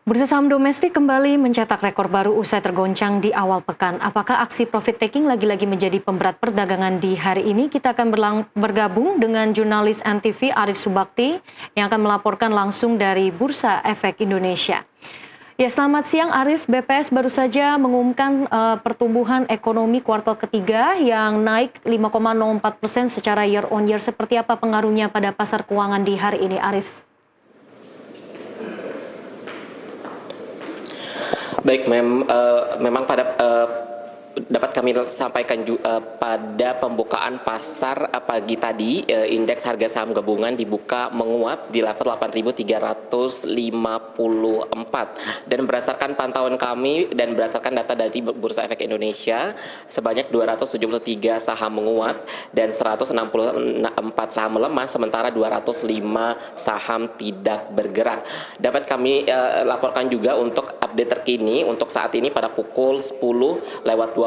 Bursa saham domestik kembali mencetak rekor baru usai tergoncang di awal pekan. Apakah aksi profit taking lagi-lagi menjadi pemberat perdagangan di hari ini? Kita akan bergabung dengan jurnalis NTV Arif Subakti yang akan melaporkan langsung dari Bursa Efek Indonesia. Ya, selamat siang Arif. BPS baru saja mengumumkan pertumbuhan ekonomi kuartal ketiga yang naik 5,04% secara year on year. Seperti apa pengaruhnya pada pasar keuangan di hari ini, Arif? Baik, memang dapat kami sampaikan pada pembukaan pasar pagi tadi, indeks harga saham gabungan dibuka menguat di level 8.354, dan berdasarkan pantauan kami dan berdasarkan data dari Bursa Efek Indonesia, sebanyak 273 saham menguat dan 164 saham melemah, sementara 205 saham tidak bergerak. Dapat kami laporkan juga untuk update terkini untuk saat ini pada pukul 10:25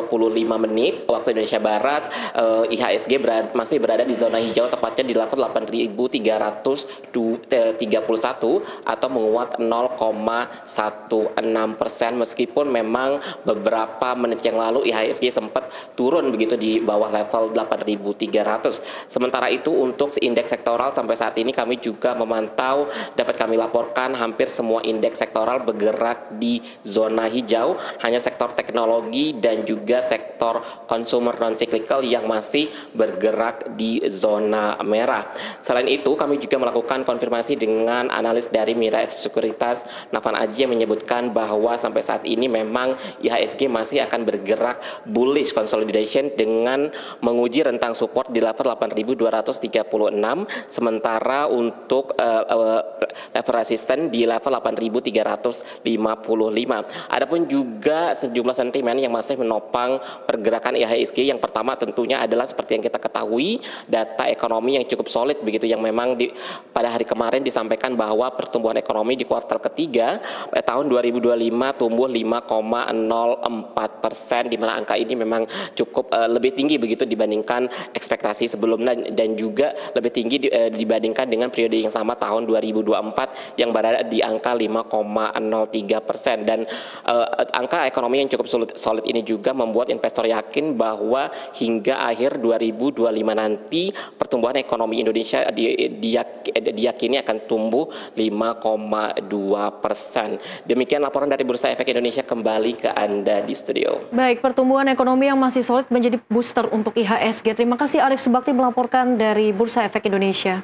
waktu Indonesia Barat, IHSG masih berada di zona hijau, tepatnya di level 8.331 atau menguat 0,16%, meskipun memang beberapa menit yang lalu IHSG sempat turun begitu di bawah level 8.300. Sementara itu untuk indeks sektoral sampai saat ini kami juga memantau, dapat kami laporkan hampir semua indeks sektoral bergerak di zona hijau, hanya sektor teknologi dan juga sektor consumer non cyclical yang masih bergerak di zona merah. Selain itu, kami juga melakukan konfirmasi dengan analis dari Mirae Sekuritas Navan Aji yang menyebutkan bahwa sampai saat ini memang IHSG masih akan bergerak bullish consolidation dengan menguji rentang support di level 8.236, sementara untuk level resisten di level 8.355. Adapun juga sejumlah sentimen yang masih menopang pergerakan IHSG. Yang pertama tentunya adalah seperti yang kita ketahui, data ekonomi yang cukup solid begitu, yang memang pada hari kemarin disampaikan bahwa pertumbuhan ekonomi di kuartal ketiga tahun 2025 tumbuh 5,04%, di mana angka ini memang cukup lebih tinggi begitu dibandingkan ekspektasi sebelumnya, dan juga lebih tinggi dibandingkan dengan periode yang sama tahun 2024 yang berada di angka 5,03%. Dan angka ekonomi yang cukup solid ini juga membuat investor yakin bahwa hingga akhir 2025 nanti pertumbuhan ekonomi Indonesia diyakini akan tumbuh 5,2%. Demikian laporan dari Bursa Efek Indonesia, kembali ke Anda di studio. Baik, pertumbuhan ekonomi yang masih solid menjadi booster untuk IHSG. Terima kasih Arif Subakti melaporkan dari Bursa Efek Indonesia.